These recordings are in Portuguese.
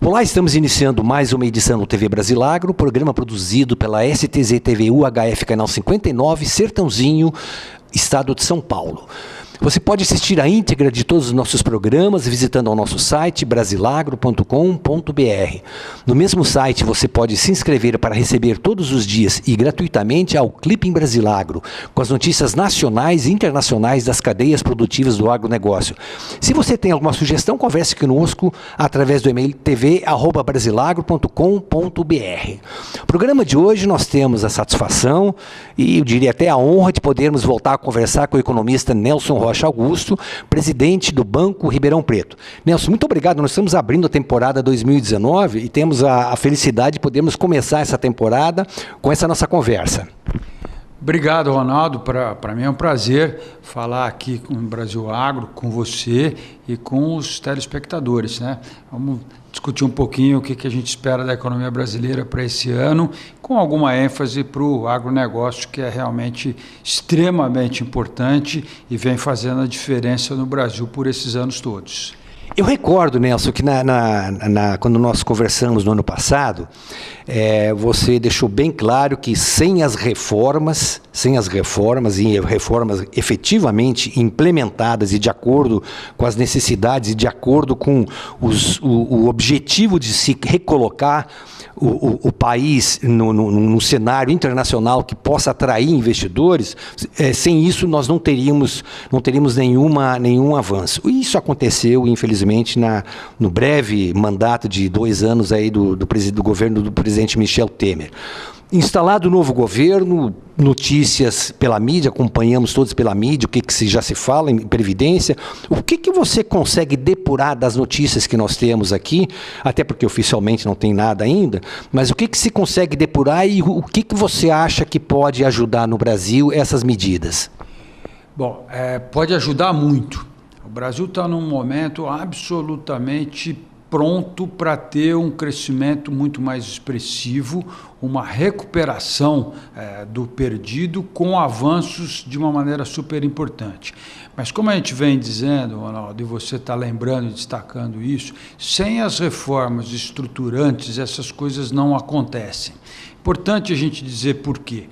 Olá, estamos iniciando mais uma edição do TV Brasilagro, programa produzido pela STZ TV UHF, canal 59, Sertãozinho, estado de São Paulo. Você pode assistir a íntegra de todos os nossos programas visitando o nosso site brasilagro.com.br. No mesmo site você pode se inscrever para receber todos os dias e gratuitamente ao Clipping Brasilagro, com as notícias nacionais e internacionais das cadeias produtivas do agronegócio. Se você tem alguma sugestão, converse conosco através do e-mail tv@brasilagro.com.br. No programa de hoje nós temos a satisfação e eu diria até a honra de podermos voltar a conversar com o economista Nelson Rocha Augusto, presidente do Banco Ribeirão Preto. Nelson, muito obrigado. Nós estamos abrindo a temporada 2019 e temos a felicidade de podermos começar essa temporada com essa nossa conversa. Obrigado, Ronaldo. Para mim é um prazer falar aqui com o Brasil Agro, com você e com os telespectadores, né? Vamos discutir um pouquinho o que a gente espera da economia brasileira para esse ano, com alguma ênfase para o agronegócio, que é realmente extremamente importante e vem fazendo a diferença no Brasil por esses anos todos. Eu recordo, Nelson, que quando nós conversamos no ano passado, você deixou bem claro que sem as reformas e reformas efetivamente implementadas e de acordo com as necessidades e de acordo com o objetivo de se recolocar o país num cenário internacional que possa atrair investidores, sem isso nós não teríamos nenhum avanço. E isso aconteceu, infelizmente, no breve mandato de 2 anos aí do governo do presidente Michel Temer. Instalado o novo governo, notícias pela mídia, acompanhamos todos pela mídia, o que já se fala em Previdência. O que você consegue depurar das notícias que nós temos aqui, até porque oficialmente não tem nada ainda, mas o que se consegue depurar e o que você acha que pode ajudar no Brasil essas medidas? Bom, pode ajudar muito. O Brasil está num momento absolutamente pronto para ter um crescimento muito mais expressivo, uma recuperação do perdido com avanços de uma maneira super importante. Mas como a gente vem dizendo, Ronaldo, e você está lembrando e destacando isso, sem as reformas estruturantes essas coisas não acontecem. Importante a gente dizer por quê.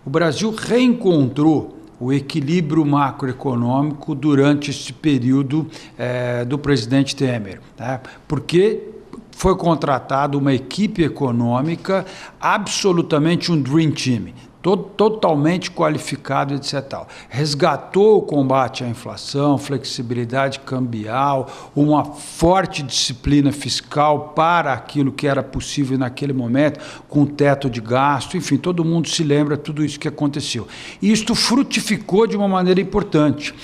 O Brasil reencontrou o equilíbrio macroeconômico durante esse período do presidente Temer, tá? Porque foi contratada uma equipe econômica, absolutamente um dream team, totalmente qualificado, etc. Resgatou o combate à inflação, flexibilidade cambial, uma forte disciplina fiscal para aquilo que era possível naquele momento, com teto de gasto, enfim, todo mundo se lembra de tudo isso que aconteceu. E isto frutificou de uma maneira importante.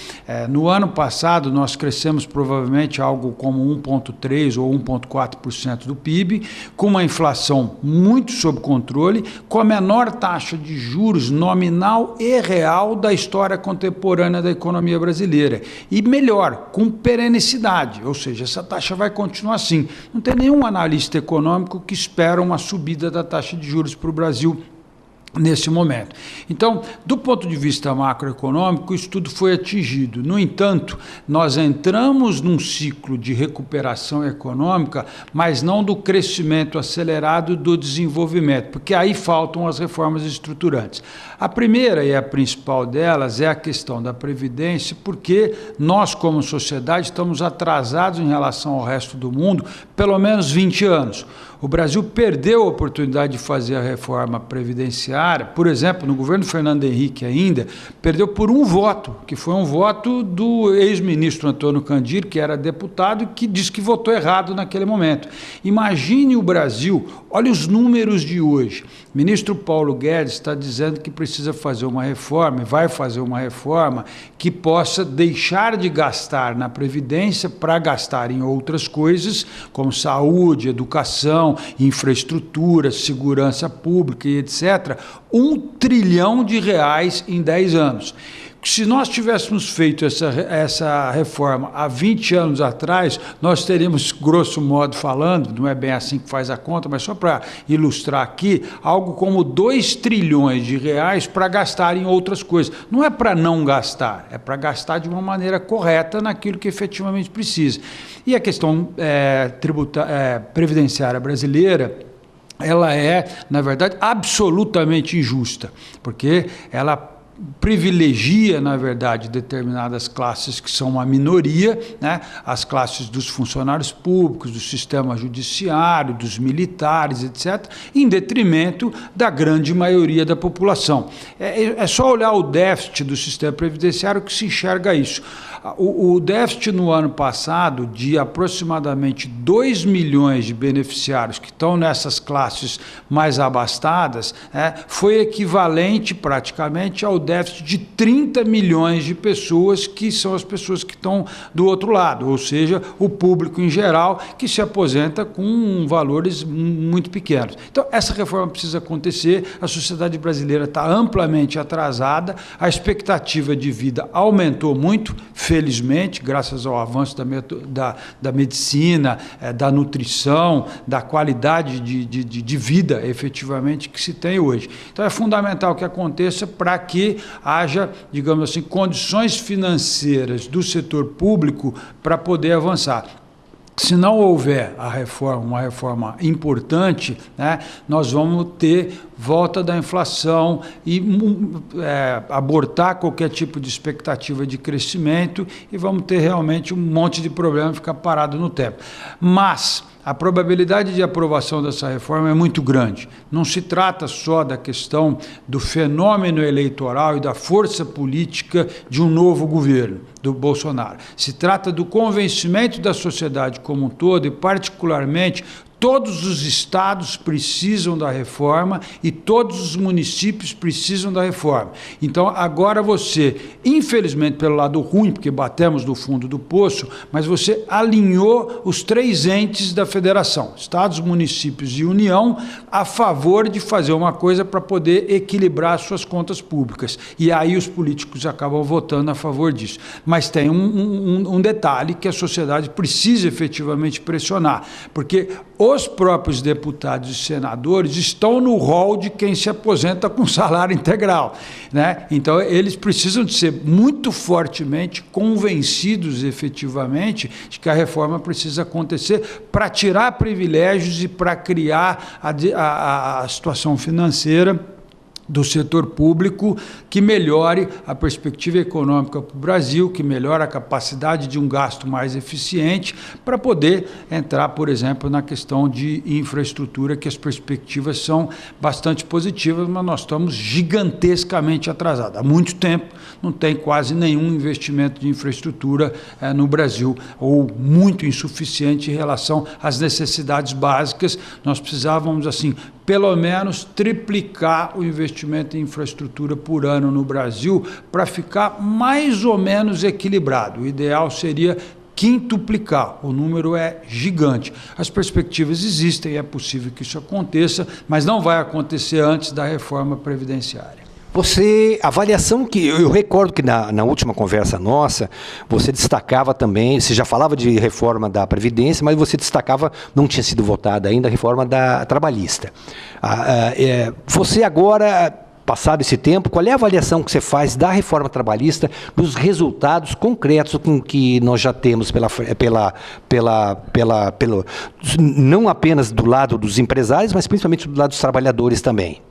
No ano passado, nós crescemos provavelmente algo como 1,3% ou 1,4% do PIB, com uma inflação muito sob controle, com a menor taxa de juros nominal e real da história contemporânea da economia brasileira. E melhor, com perenicidade, ou seja, essa taxa vai continuar assim. Não tem nenhum analista econômico que espera uma subida da taxa de juros para o Brasil nesse momento. Então, do ponto de vista macroeconômico, isso tudo foi atingido. No entanto, nós entramos num ciclo de recuperação econômica, mas não do crescimento acelerado do desenvolvimento, porque aí faltam as reformas estruturantes. A primeira e a principal delas é a questão da Previdência, porque nós, como sociedade, estamos atrasados em relação ao resto do mundo, pelo menos 20 anos. O Brasil perdeu a oportunidade de fazer a reforma previdenciária, por exemplo, no governo Fernando Henrique ainda, perdeu por um voto, que foi um voto do ex-ministro Antônio Candir, que era deputado e que disse que votou errado naquele momento. Imagine o Brasil, olha os números de hoje. O ministro Paulo Guedes está dizendo que precisa fazer uma reforma, vai fazer uma reforma que possa deixar de gastar na Previdência para gastar em outras coisas, como saúde, educação, infraestrutura, segurança pública e etc., R$ 1 trilhão em 10 anos. Se nós tivéssemos feito essa reforma há 20 anos atrás, nós teríamos, grosso modo falando, não é bem assim que faz a conta, mas só para ilustrar aqui, algo como 2 trilhões de reais para gastar em outras coisas. Não é para não gastar, é para gastar de uma maneira correta naquilo que efetivamente precisa. E a questão previdenciária brasileira, ela é, na verdade, absolutamente injusta, porque ela privilegia, na verdade, determinadas classes que são uma minoria, né? As classes dos funcionários públicos, do sistema judiciário, dos militares, etc., em detrimento da grande maioria da população. É só olhar o déficit do sistema previdenciário que se enxerga isso. O déficit no ano passado, de aproximadamente 2 milhões de beneficiários que estão nessas classes mais abastadas, foi equivalente praticamente ao déficit de 30 milhões de pessoas, que são as pessoas que estão do outro lado, ou seja, o público em geral, que se aposenta com valores muito pequenos. Então, essa reforma precisa acontecer, a sociedade brasileira está amplamente atrasada, a expectativa de vida aumentou muito, felizmente, graças ao avanço da medicina, da nutrição, da qualidade de vida, efetivamente, que se tem hoje. Então, é fundamental que aconteça para que haja, digamos assim, condições financeiras do setor público para poder avançar. Se não houver uma reforma importante, né, nós vamos ter volta da inflação e abortar qualquer tipo de expectativa de crescimento e vamos ter realmente um monte de problema ficar parado no tempo. Mas a probabilidade de aprovação dessa reforma é muito grande. Não se trata só da questão do fenômeno eleitoral e da força política de um novo governo, do Bolsonaro. Se trata do convencimento da sociedade como um todo e, particularmente, todos os estados precisam da reforma e todos os municípios precisam da reforma. Então, agora você, infelizmente pelo lado ruim, porque batemos no fundo do poço, mas você alinhou os 3 entes da federação, estados, municípios e União, a favor de fazer uma coisa para poder equilibrar suas contas públicas. E aí os políticos acabam votando a favor disso. Mas tem um detalhe que a sociedade precisa efetivamente pressionar, porque os próprios deputados e senadores estão no rol de quem se aposenta com salário integral, né? Então, eles precisam de ser muito fortemente convencidos, efetivamente, de que a reforma precisa acontecer para tirar privilégios e para criar a situação financeira do setor público que melhore a perspectiva econômica para o Brasil, que melhore a capacidade de um gasto mais eficiente para poder entrar, por exemplo, na questão de infraestrutura, que as perspectivas são bastante positivas, mas nós estamos gigantescamente atrasados. Há muito tempo não tem quase nenhum investimento de infraestrutura no Brasil, ou muito insuficiente em relação às necessidades básicas. Nós precisávamos, assim, pelo menos triplicar o investimento em infraestrutura por ano no Brasil para ficar mais ou menos equilibrado. O ideal seria quintuplicar, o número é gigante. As perspectivas existem, é possível que isso aconteça, mas não vai acontecer antes da reforma previdenciária. A avaliação que eu recordo que na última conversa nossa, você destacava também, você já falava de reforma da Previdência, mas você destacava, não tinha sido votada ainda, a reforma da trabalhista. Você agora, passado esse tempo, qual é a avaliação que você faz da reforma trabalhista, dos resultados concretos que nós já temos não apenas do lado dos empresários, mas principalmente do lado dos trabalhadores também?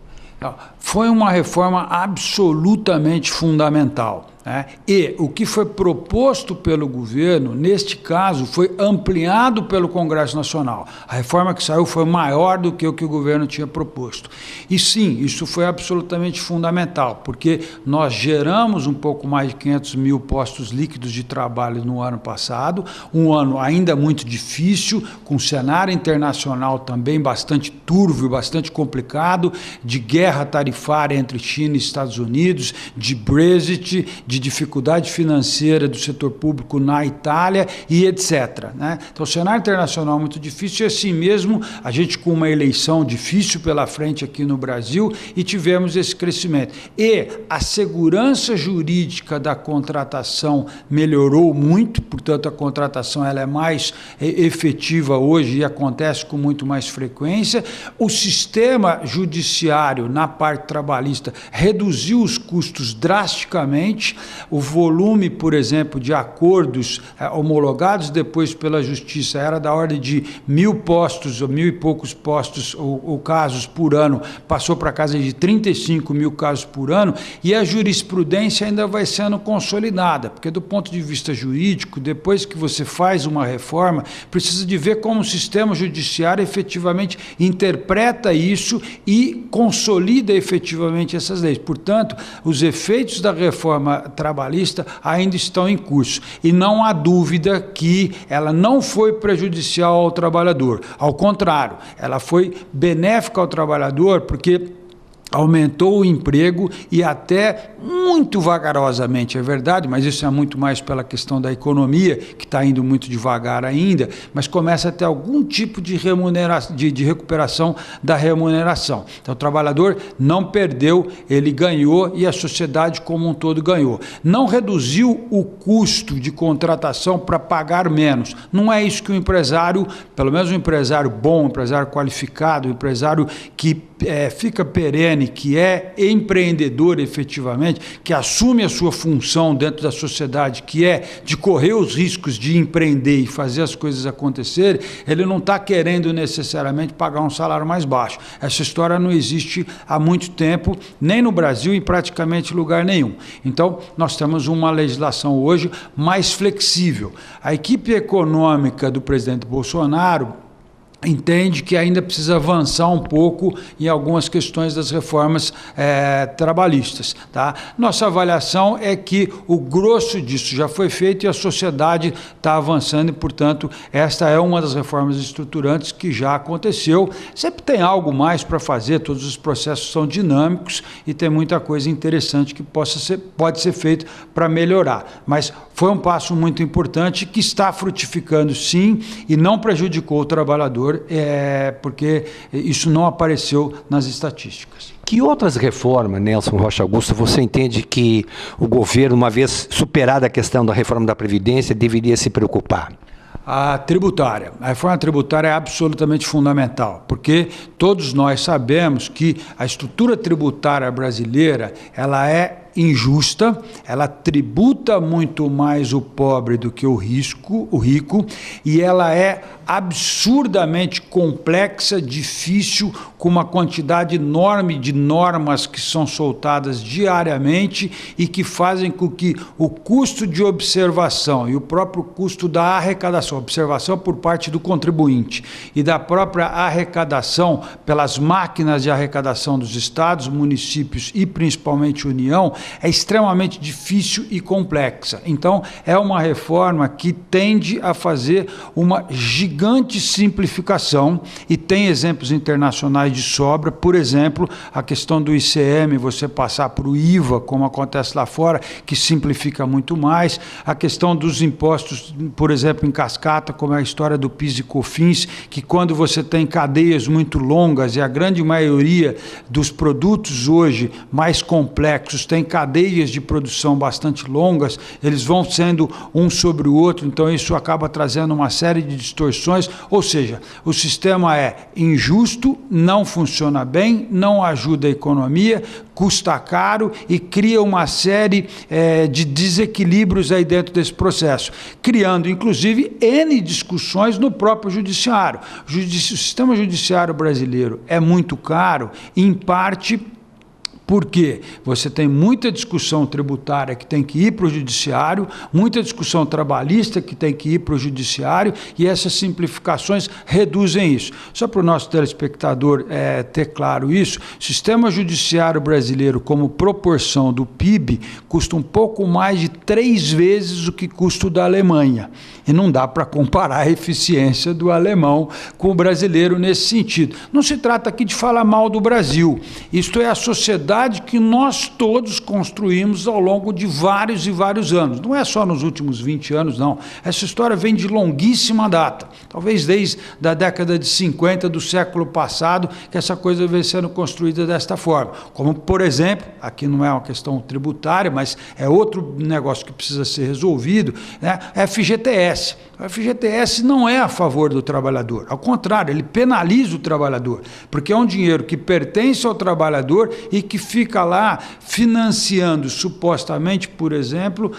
Foi uma reforma absolutamente fundamental. E o que foi proposto pelo governo, neste caso, foi ampliado pelo Congresso Nacional. A reforma que saiu foi maior do que o governo tinha proposto. E sim, isso foi absolutamente fundamental, porque nós geramos um pouco mais de 500 mil postos líquidos de trabalho no ano passado, um ano ainda muito difícil, com cenário internacional também bastante turvo, bastante complicado, de guerra tarifária entre China e Estados Unidos, de Brexit, de dificuldade financeira do setor público na Itália e etc. Né? Então, o cenário internacional é muito difícil e, assim mesmo, a gente com uma eleição difícil pela frente aqui no Brasil e tivemos esse crescimento. E a segurança jurídica da contratação melhorou muito, portanto, a contratação ela é mais efetiva hoje e acontece com muito mais frequência. O sistema judiciário, na parte trabalhista, reduziu os custos drasticamente. O volume, por exemplo, de acordos homologados depois pela Justiça era da ordem de 1.000 postos, ou 1.000 e poucos postos ou casos por ano, passou para casa de 35 mil casos por ano, e a jurisprudência ainda vai sendo consolidada, porque do ponto de vista jurídico, depois que você faz uma reforma, precisa de ver como o sistema judiciário efetivamente interpreta isso e consolida efetivamente essas leis. Portanto, os efeitos da reforma trabalhista ainda estão em curso. E não há dúvida que ela não foi prejudicial ao trabalhador. Ao contrário, ela foi benéfica ao trabalhador porque aumentou o emprego e até muito vagarosamente, é verdade, mas isso é muito mais pela questão da economia, que está indo muito devagar ainda, mas começa a ter algum tipo de remuneração, de recuperação da remuneração. Então, o trabalhador não perdeu, ele ganhou e a sociedade como um todo ganhou. Não reduziu o custo de contratação para pagar menos. Não é isso que o empresário, pelo menos um empresário bom, um empresário qualificado, um empresário que fica perene, que é empreendedor efetivamente, que assume a sua função dentro da sociedade, que é de correr os riscos de empreender e fazer as coisas acontecerem, ele não está querendo necessariamente pagar um salário mais baixo. Essa história não existe há muito tempo, nem no Brasil, em praticamente lugar nenhum. Então, nós temos uma legislação hoje mais flexível. A equipe econômica do presidente Bolsonaro entende que ainda precisa avançar um pouco em algumas questões das reformas trabalhistas. Tá? Nossa avaliação é que o grosso disso já foi feito e a sociedade está avançando e, portanto, esta é uma das reformas estruturantes que já aconteceu. Sempre tem algo mais para fazer, todos os processos são dinâmicos e tem muita coisa interessante que pode ser feito para melhorar. Mas foi um passo muito importante que está frutificando sim e não prejudicou o trabalhador, porque isso não apareceu nas estatísticas. Que outras reformas, Nelson Rocha Augusto, você entende que o governo, uma vez superada a questão da reforma da Previdência, deveria se preocupar? A tributária. A reforma tributária é absolutamente fundamental, porque todos nós sabemos que a estrutura tributária brasileira, ela é injusta, ela tributa muito mais o pobre do que o rico, e ela é absurdamente complexa, difícil, com uma quantidade enorme de normas que são soltadas diariamente e que fazem com que o custo de observação e o próprio custo da arrecadação, observação por parte do contribuinte e da própria arrecadação pelas máquinas de arrecadação dos estados, municípios e principalmente União, é extremamente difícil e complexa. Então, é uma reforma que tende a fazer uma gigante simplificação e tem exemplos internacionais de sobra. Por exemplo, a questão do ICM, você passar para o IVA, como acontece lá fora, que simplifica muito mais. A questão dos impostos, por exemplo, em cascata, como é a história do PIS e COFINS, que quando você tem cadeias muito longas, e a grande maioria dos produtos hoje mais complexos tem cadeias de produção bastante longas, eles vão sendo um sobre o outro, então isso acaba trazendo uma série de distorções, ou seja, o sistema é injusto, não funciona bem, não ajuda a economia, custa caro e cria uma série de desequilíbrios aí dentro desse processo, criando inclusive N discussões no próprio judiciário. O sistema judiciário brasileiro é muito caro, em parte porque você tem muita discussão tributária que tem que ir para o judiciário, muita discussão trabalhista que tem que ir para o judiciário, e essas simplificações reduzem isso. Só para o nosso telespectador ter claro isso, o sistema judiciário brasileiro, como proporção do PIB, custa um pouco mais de 3 vezes o que custa o da Alemanha. E não dá para comparar a eficiência do alemão com o brasileiro nesse sentido. Não se trata aqui de falar mal do Brasil. Isto é a sociedade sociedade que nós todos construímos ao longo de vários e vários anos. Não é só nos últimos 20 anos, não. Essa história vem de longuíssima data. Talvez desde a década de 50 do século passado que essa coisa vem sendo construída desta forma. Como, por exemplo, aqui não é uma questão tributária, mas é outro negócio que precisa ser resolvido, né? FGTS. O FGTS não é a favor do trabalhador. Ao contrário, ele penaliza o trabalhador, porque é um dinheiro que pertence ao trabalhador e que fica lá financiando, supostamente, por exemplo,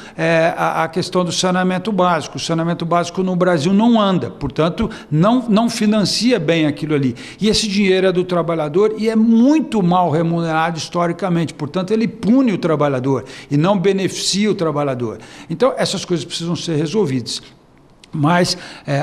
a questão do saneamento básico. O saneamento básico no Brasil não anda, portanto, não financia bem aquilo ali. E esse dinheiro é do trabalhador e é muito mal remunerado historicamente, portanto, ele pune o trabalhador e não beneficia o trabalhador. Então, essas coisas precisam ser resolvidas. Mas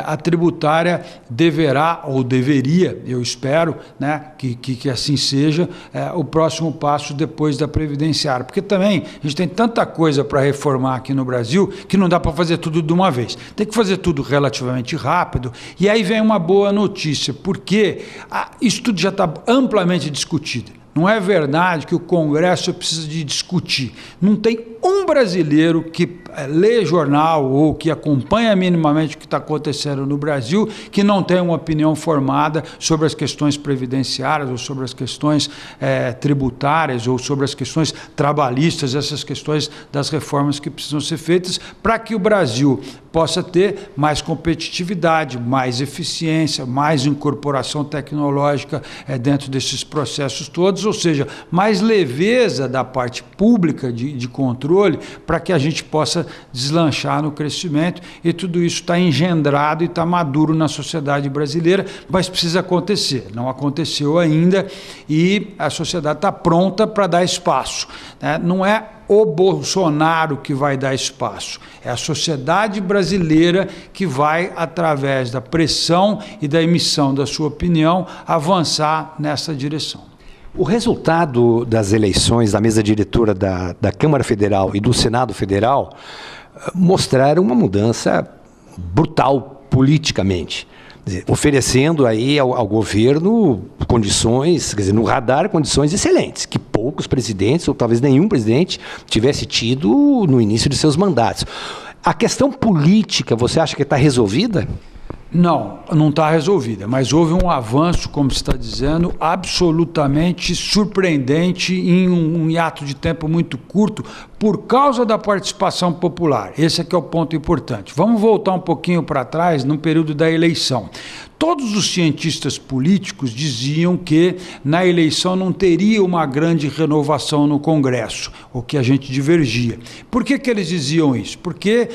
a tributária deverá, ou deveria, eu espero, né, que assim seja, o próximo passo depois da previdenciária. Porque também a gente tem tanta coisa para reformar aqui no Brasil que não dá para fazer tudo de uma vez. Tem que fazer tudo relativamente rápido. E aí vem uma boa notícia, porque isso tudo já está amplamente discutido. Não é verdade que o Congresso precisa de discutir. Não tem um brasileiro que lê jornal ou que acompanha minimamente o que está acontecendo no Brasil que não tem uma opinião formada sobre as questões previdenciárias ou sobre as questões tributárias ou sobre as questões trabalhistas, essas questões das reformas que precisam ser feitas para que o Brasil possa ter mais competitividade, mais eficiência, mais incorporação tecnológica dentro desses processos todos, ou seja, mais leveza da parte pública de controle para que a gente possa deslanchar no crescimento, e tudo isso está engendrado e está maduro na sociedade brasileira, mas precisa acontecer. Não aconteceu ainda e a sociedade está pronta para dar espaço, né? Não é o Bolsonaro que vai dar espaço, é a sociedade brasileira que vai, através da pressão e da emissão da sua opinião, avançar nessa direção. O resultado das eleições da mesa diretora da Câmara Federal e do Senado Federal mostraram uma mudança brutal politicamente, quer dizer, oferecendo aí ao governo condições, quer dizer, no radar, condições excelentes, que poucos presidentes, ou talvez nenhum presidente, tivesse tido no início de seus mandatos. A questão política, você acha que está resolvida? Não está resolvida, mas houve um avanço, como você está dizendo, absolutamente surpreendente em um hiato de tempo muito curto, por causa da participação popular. Esse aqui é o ponto importante. Vamos voltar um pouquinho para trás, no período da eleição. Todos os cientistas políticos diziam que na eleição não teria uma grande renovação no Congresso, o que a gente divergia. Por que eles diziam isso? Porque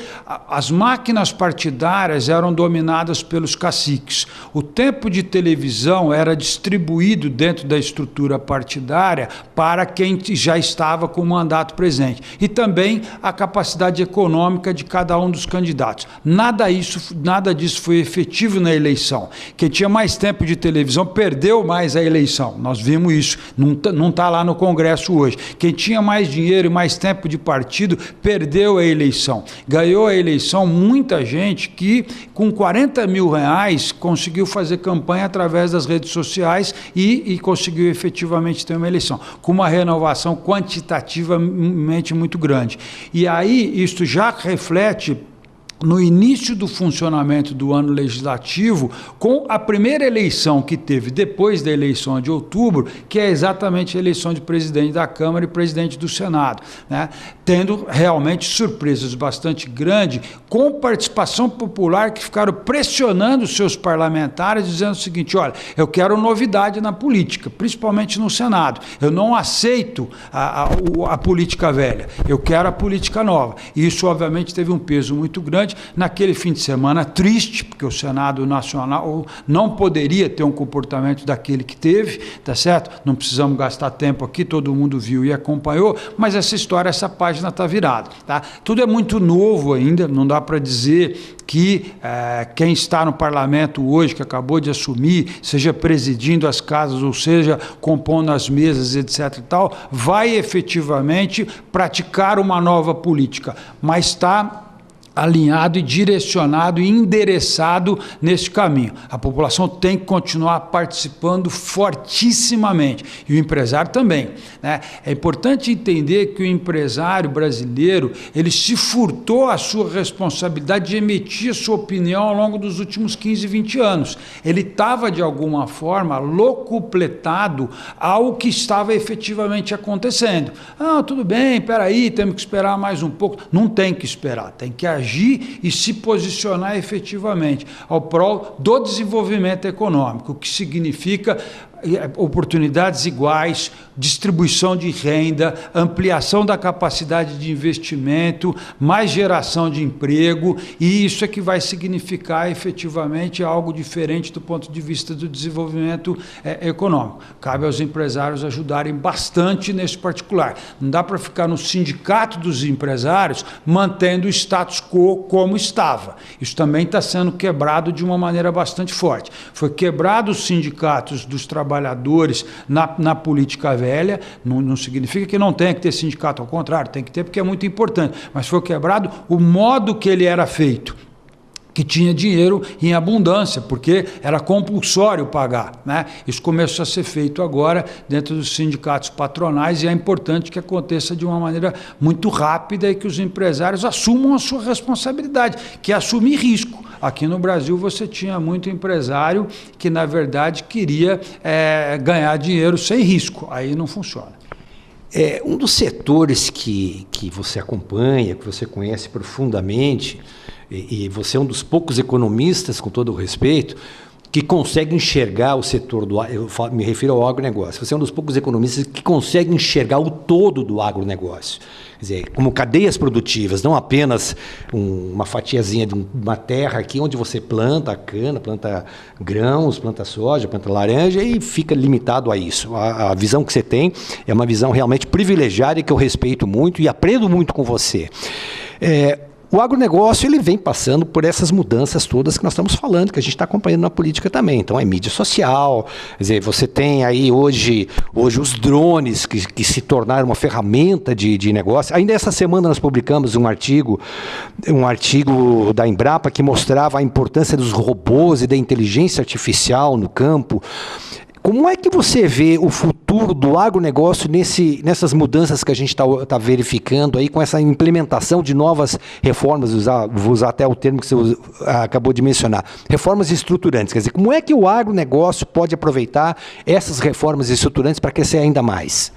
as máquinas partidárias eram dominadas pelos caciques. O tempo de televisão era distribuído dentro da estrutura partidária para quem já estava com o mandato presente. E também a capacidade econômica de cada um dos candidatos. Nada disso foi efetivo na eleição. Quem tinha mais tempo de televisão perdeu mais a eleição. Nós vimos isso. Não está lá no Congresso hoje. Quem tinha mais dinheiro e mais tempo de partido perdeu a eleição. Ganhou a eleição muita gente que, com 40 mil reais, conseguiu fazer campanha através das redes sociais e conseguiu efetivamente ter uma eleição, com uma renovação quantitativamente muito grande. E aí, isto já reflete no início do funcionamento do ano legislativo, com a primeira eleição que teve depois da eleição de outubro, que é exatamente a eleição de presidente da Câmara e presidente do Senado, né? Tendo realmente surpresas bastante grandes, com participação popular que ficaram pressionando os seus parlamentares, dizendo o seguinte: olha, eu quero novidade na política, principalmente no Senado. Eu não aceito a política velha, eu quero a política nova. E isso, obviamente, teve um peso muito grande naquele fim de semana triste, porque o Senado Nacional não poderia ter um comportamento daquele que teve, tá certo? Não precisamos gastar tempo aqui, todo mundo viu e acompanhou, mas essa história, essa página está virada, tá? Tudo é muito novo ainda, não dá para dizer que quem está no parlamento hoje, que acabou de assumir, seja presidindo as casas, ou seja, compondo as mesas, etc. e tal, vai efetivamente praticar uma nova política, mas está alinhado e direcionado e endereçado nesse caminho. A população tem que continuar participando fortissimamente, e o empresário também, né? É importante entender que o empresário brasileiro, ele se furtou a sua responsabilidade de emitir a sua opinião ao longo dos últimos 15, 20 anos. Ele estava, de alguma forma, locupletado ao que estava efetivamente acontecendo. Ah, tudo bem, peraí, temos que esperar mais um pouco. Não tem que esperar, tem que agir e se posicionar efetivamente ao prol do desenvolvimento econômico, o que significa oportunidades iguais, distribuição de renda, ampliação da capacidade de investimento, mais geração de emprego, e isso é que vai significar efetivamente algo diferente do ponto de vista do desenvolvimento econômico. Cabe aos empresários ajudarem bastante nesse particular. Não dá para ficar no sindicato dos empresários mantendo o status quo como estava. Isso também está sendo quebrado de uma maneira bastante forte. Foi quebrado os sindicatos dos trabalhadores na política velha, não significa que não tenha que ter sindicato, ao contrário, tem que ter porque é muito importante, mas foi quebrado o modo que ele era feito, que tinha dinheiro em abundância, porque era compulsório pagar, né? Isso começou a ser feito agora dentro dos sindicatos patronais, e é importante que aconteça de uma maneira muito rápida e que os empresários assumam a sua responsabilidade, que é assumir risco. Aqui no Brasil você tinha muito empresário que, na verdade, queria ganhar dinheiro sem risco. Aí não funciona. Um dos setores que você acompanha, que você conhece profundamente, e você é um dos poucos economistas, com todo o respeito, que consegue enxergar o setor me refiro ao agronegócio. Você é um dos poucos economistas que consegue enxergar o todo do agronegócio. Quer dizer, como cadeias produtivas, não apenas uma fatiazinha de uma terra aqui onde você planta cana, planta grãos, planta soja, planta laranja e fica limitado a isso. A visão que você tem é uma visão realmente privilegiada e que eu respeito muito e aprendo muito com você. O agronegócio ele vem passando por essas mudanças todas que nós estamos falando, que a gente está acompanhando na política também. Então, é mídia social, quer dizer, você tem aí hoje os drones que se tornaram uma ferramenta de negócio. Ainda essa semana nós publicamos um artigo da Embrapa que mostrava a importância dos robôs e da inteligência artificial no campo. Como é que você vê o futuro do agronegócio nessas mudanças que a gente está verificando aí, com essa implementação de novas reformas, vou usar até o termo que você acabou de mencionar, reformas estruturantes? Quer dizer, como é que o agronegócio pode aproveitar essas reformas estruturantes para crescer ainda mais?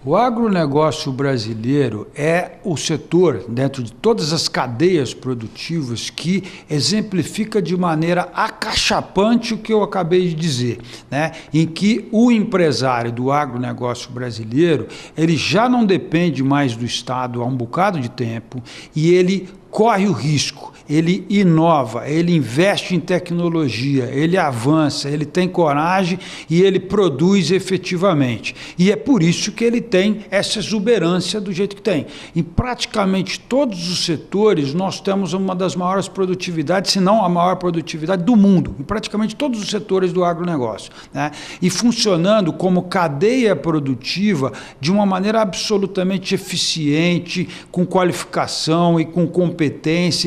O agronegócio brasileiro é o setor, dentro de todas as cadeias produtivas, que exemplifica de maneira acachapante o que eu acabei de dizer, né? Em que o empresário do agronegócio brasileiro, ele já não depende mais do Estado há um bocado de tempo, e ele corre o risco, ele inova, ele investe em tecnologia, ele avança, ele tem coragem e ele produz efetivamente. E é por isso que ele tem essa exuberância do jeito que tem. Em praticamente todos os setores, nós temos uma das maiores produtividades, se não a maior produtividade do mundo, em praticamente todos os setores do agronegócio, né? E funcionando como cadeia produtiva de uma maneira absolutamente eficiente, com qualificação e com competência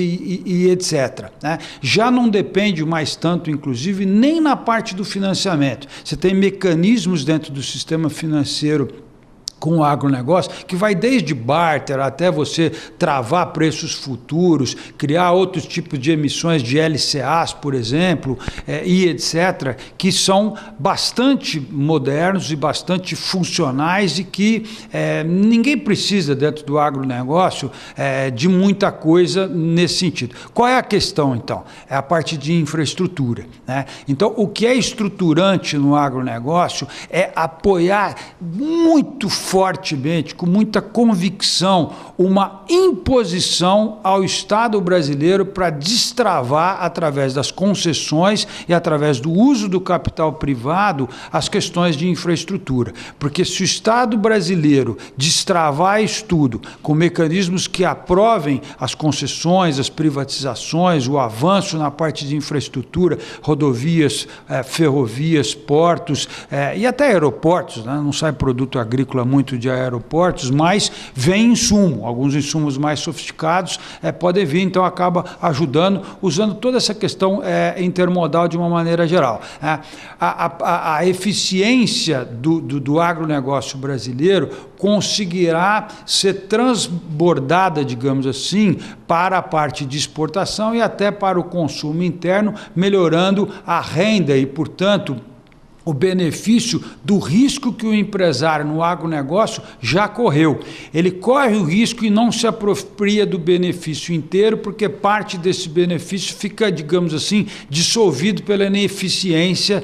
e etc., né? Já não depende mais tanto, inclusive, nem na parte do financiamento. Você tem mecanismos dentro do sistema financeiro com o agronegócio, que vai desde barter até você travar preços futuros, criar outros tipos de emissões de LCAs, por exemplo, e etc., que são bastante modernos e bastante funcionais e que ninguém precisa, dentro do agronegócio, de muita coisa nesse sentido. Qual é a questão, então? É a parte de infraestrutura, né? Então, o que é estruturante no agronegócio é apoiar muito fortemente, com muita convicção, uma imposição ao Estado brasileiro para destravar, através das concessões e através do uso do capital privado, as questões de infraestrutura. Porque se o Estado brasileiro destravar isso tudo, com mecanismos que aprovem as concessões, as privatizações, o avanço na parte de infraestrutura, rodovias, ferrovias, portos e até aeroportos, né? Não sai produto agrícola muito de aeroportos, mas vem insumo, alguns insumos mais sofisticados podem vir, então acaba ajudando, usando toda essa questão intermodal de uma maneira geral. A eficiência do agronegócio brasileiro conseguirá ser transbordada, digamos assim, para a parte de exportação e até para o consumo interno, melhorando a renda e, portanto, o benefício do risco que o empresário no agronegócio já correu. Ele corre o risco e não se apropria do benefício inteiro, porque parte desse benefício fica, digamos assim, dissolvido pela ineficiência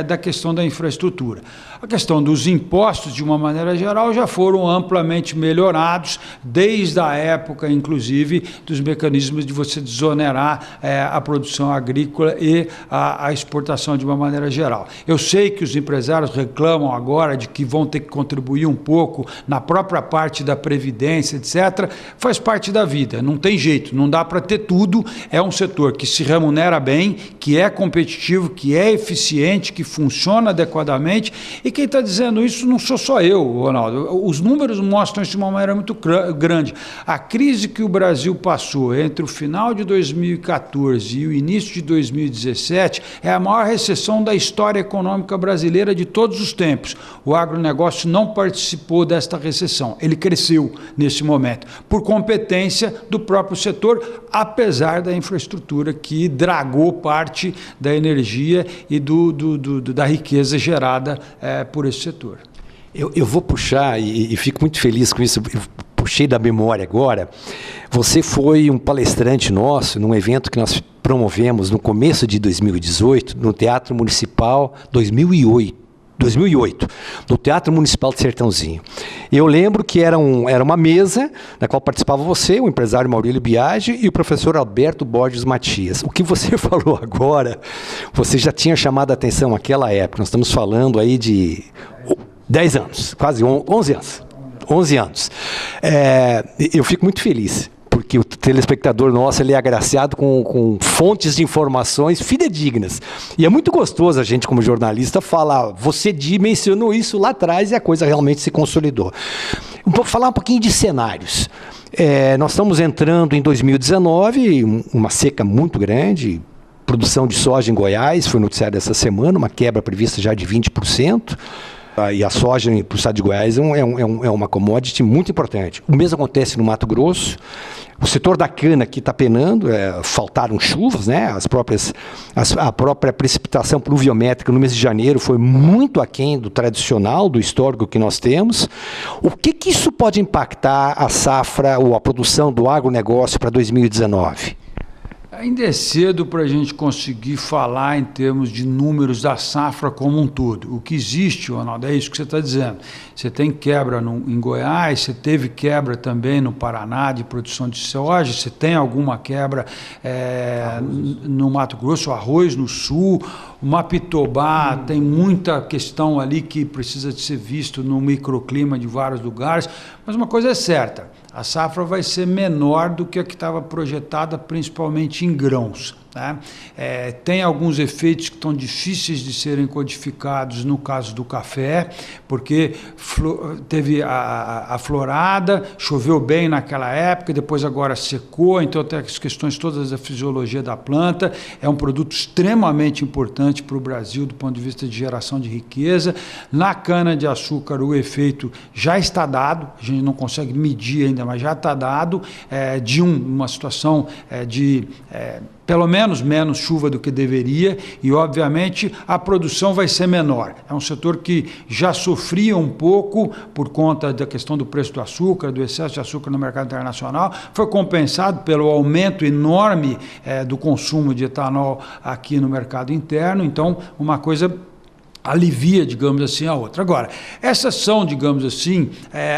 da questão da infraestrutura. A questão dos impostos, de uma maneira geral, já foram amplamente melhorados, desde a época, inclusive, dos mecanismos de você desonerar a produção agrícola e a exportação de uma maneira geral. Eu sei que os empresários reclamam agora de que vão ter que contribuir um pouco na própria parte da previdência, etc. Faz parte da vida, não tem jeito, não dá para ter tudo. É um setor que se remunera bem, que é competitivo, que é eficiente, que funciona adequadamente. E quem está dizendo isso não sou só eu, Ronaldo. Os números mostram isso de uma maneira muito grande. A crise que o Brasil passou entre o final de 2014 e o início de 2017 é a maior recessão da história econômica brasileira de todos os tempos. O agronegócio não participou desta recessão. Ele cresceu nesse momento, por competência do próprio setor, apesar da infraestrutura que dragou parte da energia e da riqueza gerada por esse setor. Eu vou puxar, e fico muito feliz com isso, eu puxei da memória agora. Você foi um palestrante nosso num evento que nós promovemos no começo de 2018, no Teatro Municipal 2008, no Teatro Municipal de Sertãozinho. Eu lembro que era uma mesa na qual participava você, o empresário Maurílio Biagi e o professor Alberto Borges Matias. O que você falou agora, você já tinha chamado a atenção naquela época. Nós estamos falando aí de 10 anos, quase 11 anos. 11 anos. Eu fico muito feliz, porque o telespectador nosso ele é agraciado com fontes de informações fidedignas. E é muito gostoso a gente, como jornalista, falar, você mencionou isso lá atrás e a coisa realmente se consolidou. Falar um pouquinho de cenários. Nós estamos entrando em 2019, uma seca muito grande, produção de soja em Goiás, foi noticiado essa semana, uma quebra prevista já de 20%. E a soja para o estado de Goiás é uma commodity muito importante. O mesmo acontece no Mato Grosso. O setor da cana aqui está penando, faltaram chuvas, né? A própria precipitação pluviométrica no mês de janeiro foi muito aquém do tradicional, do histórico que nós temos. O que isso pode impactar a safra ou a produção do agronegócio para 2019? Ainda é cedo para a gente conseguir falar em termos de números da safra como um todo. O que existe, Ronaldo, é isso que você está dizendo. Você tem quebra em Goiás, você teve quebra também no Paraná de produção de soja, você tem alguma quebra no Mato Grosso, arroz no sul, o Mapitobá tem muita questão ali que precisa de ser visto no microclima de vários lugares, mas uma coisa é certa, a safra vai ser menor do que a que estava projetada, principalmente em grãos. Né? Tem alguns efeitos que estão difíceis de serem codificados no caso do café, porque teve a florada, choveu bem naquela época, depois agora secou, então tem as questões todas da fisiologia da planta, é um produto extremamente importante para o Brasil do ponto de vista de geração de riqueza. Na cana-de-açúcar o efeito já está dado, a gente não consegue medir ainda, mas já está dado, de uma situação de pelo menos chuva do que deveria e, obviamente, a produção vai ser menor. É um setor que já sofria um pouco por conta da questão do preço do açúcar, do excesso de açúcar no mercado internacional, foi compensado pelo aumento enorme do consumo de etanol aqui no mercado interno, então uma coisa alivia, digamos assim, a outra. Agora, essas são, digamos assim,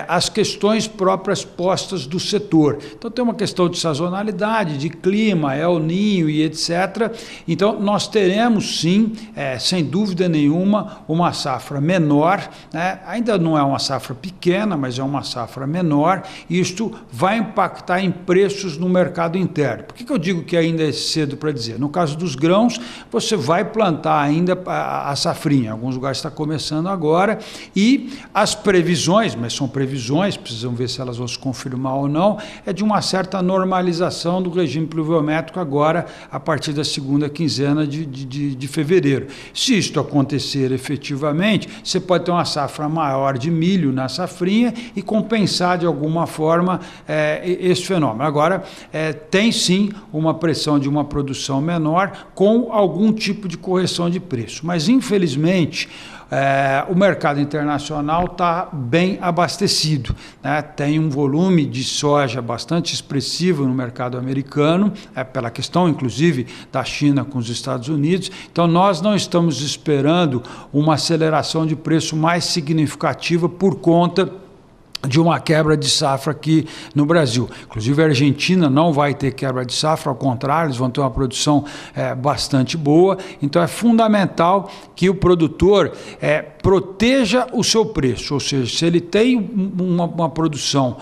as questões próprias postas do setor. Então, tem uma questão de sazonalidade, de clima, El Niño e etc. Então, nós teremos, sim, sem dúvida nenhuma, uma safra menor, né? Ainda não é uma safra pequena, mas é uma safra menor, e isto vai impactar em preços no mercado interno. Por que eu digo que ainda é cedo para dizer? No caso dos grãos, você vai plantar ainda a safrinha, alguns lugares está começando agora, e as previsões, mas são previsões, precisam ver se elas vão se confirmar ou não, é de uma certa normalização do regime pluviométrico agora, a partir da segunda quinzena de fevereiro. Se isto acontecer efetivamente, você pode ter uma safra maior de milho na safrinha e compensar de alguma forma esse fenômeno. Agora, tem sim uma pressão de uma produção menor com algum tipo de correção de preço, mas infelizmente o mercado internacional está bem abastecido, né? Tem um volume de soja bastante expressivo no mercado americano, pela questão, inclusive, da China com os Estados Unidos. Então, nós não estamos esperando uma aceleração de preço mais significativa por conta de uma quebra de safra aqui no Brasil. Inclusive a Argentina não vai ter quebra de safra, ao contrário, eles vão ter uma produção bastante boa. Então é fundamental que o produtor proteja o seu preço, ou seja, se ele tem uma produção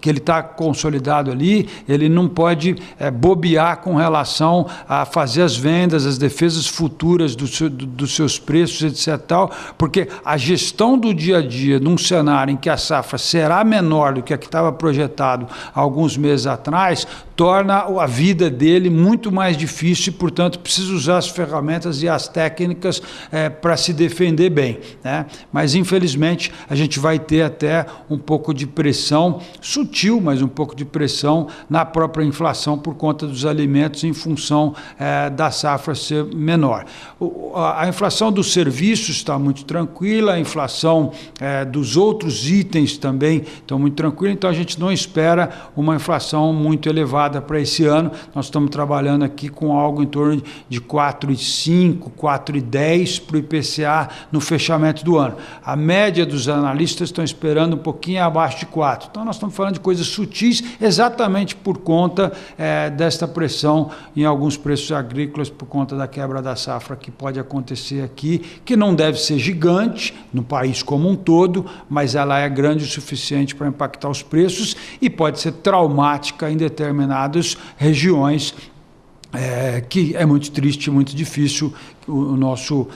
que ele está consolidado ali, ele não pode bobear com relação a fazer as vendas, as defesas futuras dos seus preços, etc. Tal, porque a gestão do dia a dia, num cenário em que a safra será menor do que a que estava projetado há alguns meses atrás, torna a vida dele muito mais difícil e, portanto, precisa usar as ferramentas e as técnicas para se defender bem, né? Mas, infelizmente, a gente vai ter até um pouco de pressão, sutil, mas um pouco de pressão na própria inflação por conta dos alimentos em função da safra ser menor. A inflação dos serviços está muito tranquila, a inflação dos outros itens também estão muito tranquila, então a gente não espera uma inflação muito elevada para esse ano. Nós estamos trabalhando aqui com algo em torno de 4,5, 4,10 para o IPCA no fechamento do ano. A média dos analistas estão esperando um pouquinho abaixo de 4. Então nós estamos falando de coisas sutis exatamente por conta desta pressão em alguns preços agrícolas por conta da quebra da safra que pode acontecer aqui, que não deve ser gigante no país como um todo, mas ela é grande o suficiente para impactar os preços e pode ser traumática em determinadas regiões, que é muito triste, muito difícil. O nosso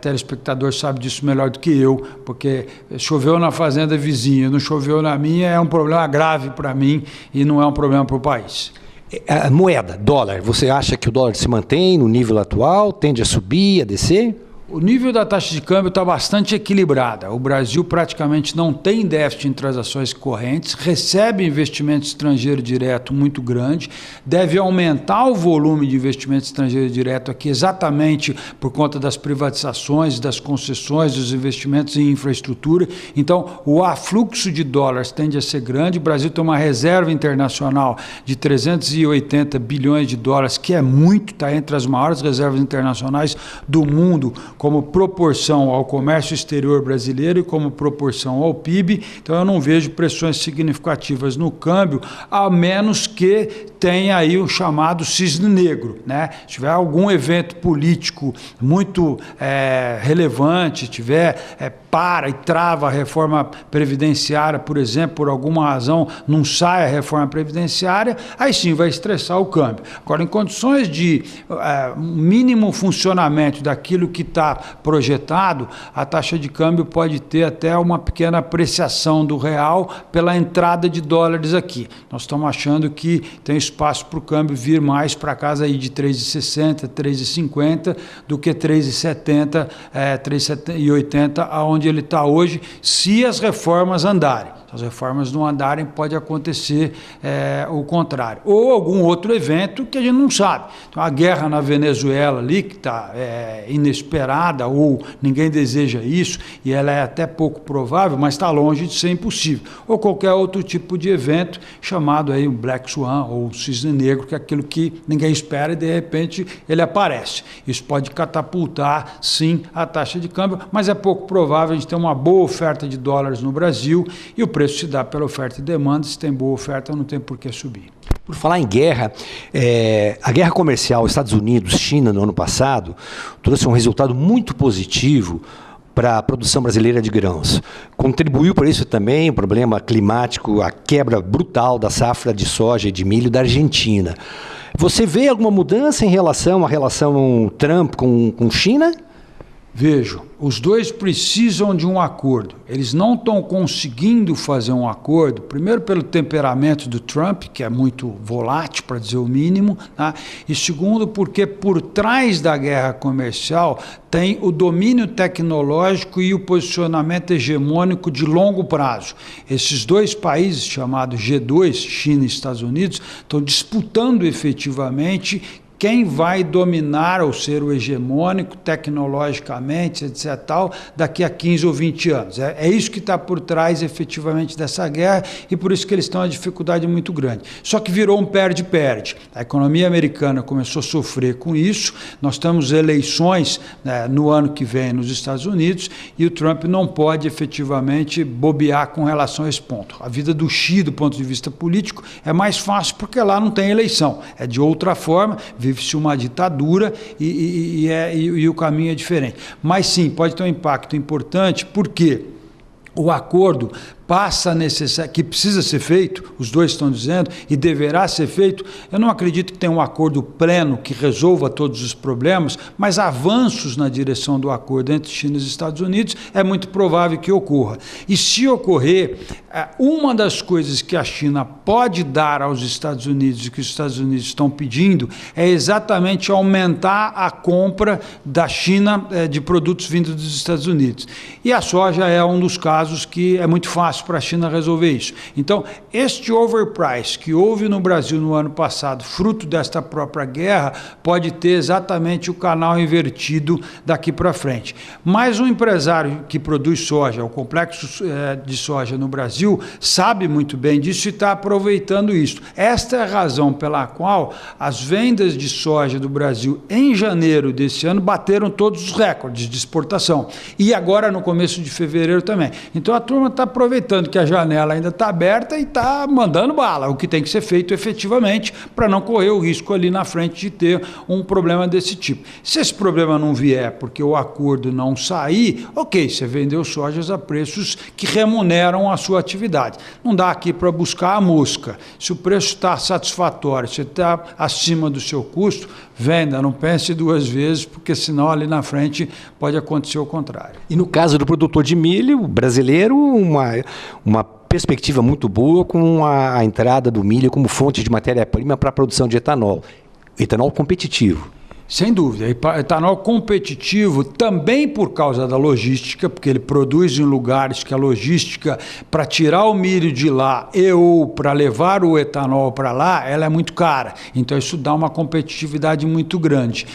telespectador sabe disso melhor do que eu, porque choveu na fazenda vizinha, não choveu na minha, é um problema grave para mim e não é um problema para o país. A moeda, dólar, você acha que o dólar se mantém no nível atual, tende a subir, a descer? O nível da taxa de câmbio está bastante equilibrada. O Brasil praticamente não tem déficit em transações correntes, recebe investimento estrangeiro direto muito grande, deve aumentar o volume de investimento estrangeiro direto aqui exatamente por conta das privatizações, das concessões, dos investimentos em infraestrutura. Então, o afluxo de dólares tende a ser grande. O Brasil tem uma reserva internacional de 380 bilhões de dólares, que é muito, está entre as maiores reservas internacionais do mundo, como proporção ao comércio exterior brasileiro e como proporção ao PIB. Então eu não vejo pressões significativas no câmbio, a menos que tenha aí o chamado cisne negro, né? Se tiver algum evento político muito relevante, para e trava a reforma previdenciária, por exemplo, por alguma razão não sai a reforma previdenciária, aí sim vai estressar o câmbio. Agora, em condições de mínimo funcionamento daquilo que está projetado, a taxa de câmbio pode ter até uma pequena apreciação do real pela entrada de dólares aqui. Nós estamos achando que tem espaço para o câmbio vir mais para casa aí de 3,60, 3,50 do que 3,70, 3,80, aonde ele está hoje, se as reformas andarem. Se as reformas não andarem, pode acontecer o contrário. Ou algum outro evento que a gente não sabe. Então, a guerra na Venezuela ali, que está inesperada, ou ninguém deseja isso, e ela é até pouco provável, mas está longe de ser impossível. Ou qualquer outro tipo de evento, chamado aí um Black Swan, ou um cisne negro, que é aquilo que ninguém espera e, de repente, ele aparece. Isso pode catapultar, sim, a taxa de câmbio, mas é pouco provável. A gente tem uma boa oferta de dólares no Brasil e o preço se dá pela oferta e demanda. Se tem boa oferta, não tem por que subir. Por falar em guerra, a guerra comercial Estados Unidos-China no ano passado trouxe um resultado muito positivo para a produção brasileira de grãos. Contribuiu para isso também o problema climático, a quebra brutal da safra de soja e de milho da Argentina. Você vê alguma mudança em relação à relação Trump com China? Vejo, os dois precisam de um acordo. Eles não estão conseguindo fazer um acordo, primeiro pelo temperamento do Trump, que é muito volátil, para dizer o mínimo, tá? E segundo porque por trás da guerra comercial tem o domínio tecnológico e o posicionamento hegemônico de longo prazo. Esses dois países, chamados G2, China e Estados Unidos, estão disputando efetivamente quem vai dominar ou ser o hegemônico tecnologicamente, etc., tal, daqui a 15 ou 20 anos. É isso que está por trás, efetivamente, dessa guerra, e por isso que eles estão em uma dificuldade muito grande. Só que virou um perde-perde. A economia americana começou a sofrer com isso, nós temos eleições, né, no ano que vem nos Estados Unidos, e o Trump não pode, efetivamente, bobear com relação a esse ponto. A vida do Xi, do ponto de vista político, é mais fácil porque lá não tem eleição. É de outra forma, vive-se uma ditadura e o caminho é diferente. Mas sim, pode ter um impacto importante, porque o acordo passa a necessidade, que precisa ser feito, os dois estão dizendo, e deverá ser feito. Eu não acredito que tenha um acordo pleno que resolva todos os problemas, mas avanços na direção do acordo entre China e Estados Unidos é muito provável que ocorra. E se ocorrer, uma das coisas que a China pode dar aos Estados Unidos e que os Estados Unidos estão pedindo é exatamente aumentar a compra da China de produtos vindos dos Estados Unidos. E a soja é um dos casos que é muito fácil para a China resolver isso. Então, este overprice que houve no Brasil no ano passado, fruto desta própria guerra, pode ter exatamente o canal invertido daqui para frente. Mas um empresário que produz soja, o complexo de soja no Brasil, sabe muito bem disso e está aproveitando isso. Esta é a razão pela qual as vendas de soja do Brasil em janeiro desse ano bateram todos os recordes de exportação. E agora no começo de fevereiro também. Então a turma está aproveitando que a janela ainda está aberta e está mandando bala, o que tem que ser feito efetivamente para não correr o risco ali na frente de ter um problema desse tipo. Se esse problema não vier porque o acordo não sair, ok, você vendeu sojas a preços que remuneram a sua atividade. Não dá aqui para buscar a mosca. Se o preço está satisfatório, você está acima do seu custo, venda, não pense duas vezes, porque senão ali na frente pode acontecer o contrário. E no caso do produtor de milho brasileiro, uma perspectiva muito boa com a entrada do milho como fonte de matéria-prima para a produção de etanol. Etanol competitivo. Sem dúvida, etanol competitivo também por causa da logística, porque ele produz em lugares que a logística para tirar o milho de lá ou para levar o etanol para lá, ela é muito cara. Então isso dá uma competitividade muito grande.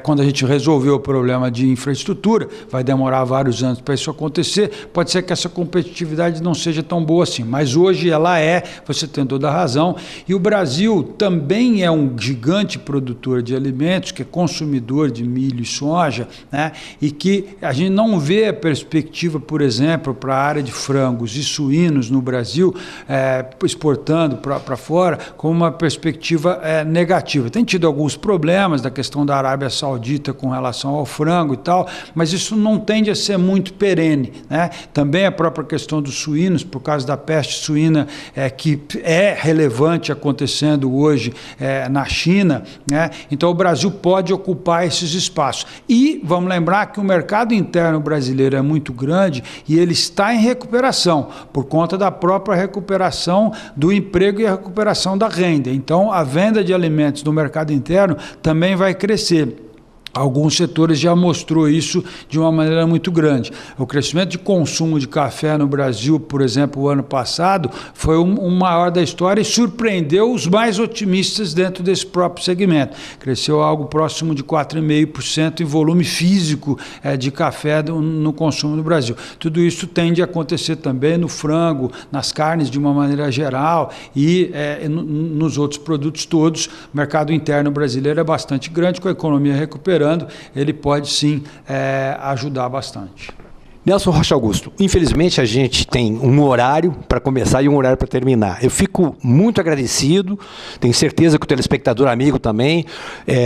Quando a gente resolver o problema de infraestrutura, vai demorar vários anos para isso acontecer, pode ser que essa competitividade não seja tão boa assim, mas hoje ela é, você tem toda a razão, e o Brasil também é um gigante produtor de alimentos, que é consumidor de milho e soja, né? E que a gente não vê a perspectiva, por exemplo, para a área de frangos e suínos no Brasil, exportando para fora, como uma perspectiva negativa. Tem tido alguns problemas da questão da Arábia Saudita com relação ao frango e tal, mas isso não tende a ser muito perene, né? Também a própria questão dos suínos, por causa da peste suína, que é relevante acontecendo hoje na China, né? Então o Brasil pode ocupar esses espaços. E vamos lembrar que o mercado interno brasileiro é muito grande e ele está em recuperação, por conta da própria recuperação do emprego e a recuperação da renda. Então, a venda de alimentos no mercado interno também vai crescer. Alguns setores já mostrou isso de uma maneira muito grande. O crescimento de consumo de café no Brasil, por exemplo, o ano passado, foi o maior da história e surpreendeu os mais otimistas dentro desse próprio segmento. Cresceu algo próximo de 4,5% em volume físico de café no consumo no Brasil. Tudo isso tende a acontecer também no frango, nas carnes de uma maneira geral e nos outros produtos todos. O mercado interno brasileiro é bastante grande, com a economia recuperando, ele pode sim ajudar bastante. Nelson Rocha Augusto, infelizmente a gente tem um horário para começar e um horário para terminar. Eu fico muito agradecido, tenho certeza que o telespectador amigo também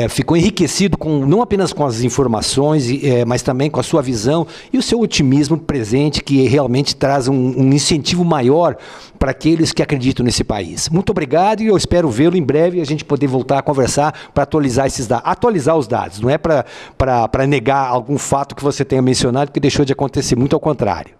ficou enriquecido não apenas com as informações, mas também com a sua visão e o seu otimismo presente, que realmente traz um incentivo maior para aqueles que acreditam nesse país. Muito obrigado e eu espero vê-lo em breve e a gente poder voltar a conversar para atualizar esses dados. Atualizar os dados, não é para negar algum fato que você tenha mencionado que deixou de acontecer, muito ao contrário.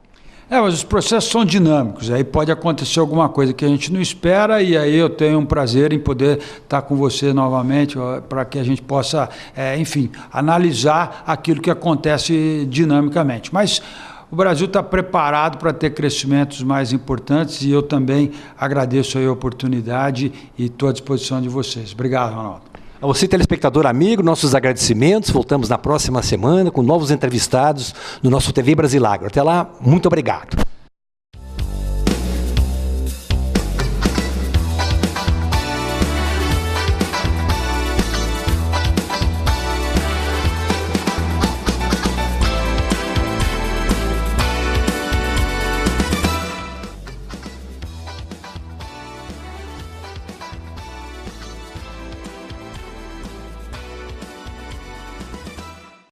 Mas os processos são dinâmicos, aí pode acontecer alguma coisa que a gente não espera e aí eu tenho um prazer em poder estar com você novamente para que a gente possa, enfim, analisar aquilo que acontece dinamicamente. Mas o Brasil está preparado para ter crescimentos mais importantes e eu também agradeço aí a oportunidade e estou à disposição de vocês. Obrigado, Ronaldo. A você, telespectador amigo, nossos agradecimentos. Voltamos na próxima semana com novos entrevistados no nosso TV Brasilagro. Até lá, muito obrigado.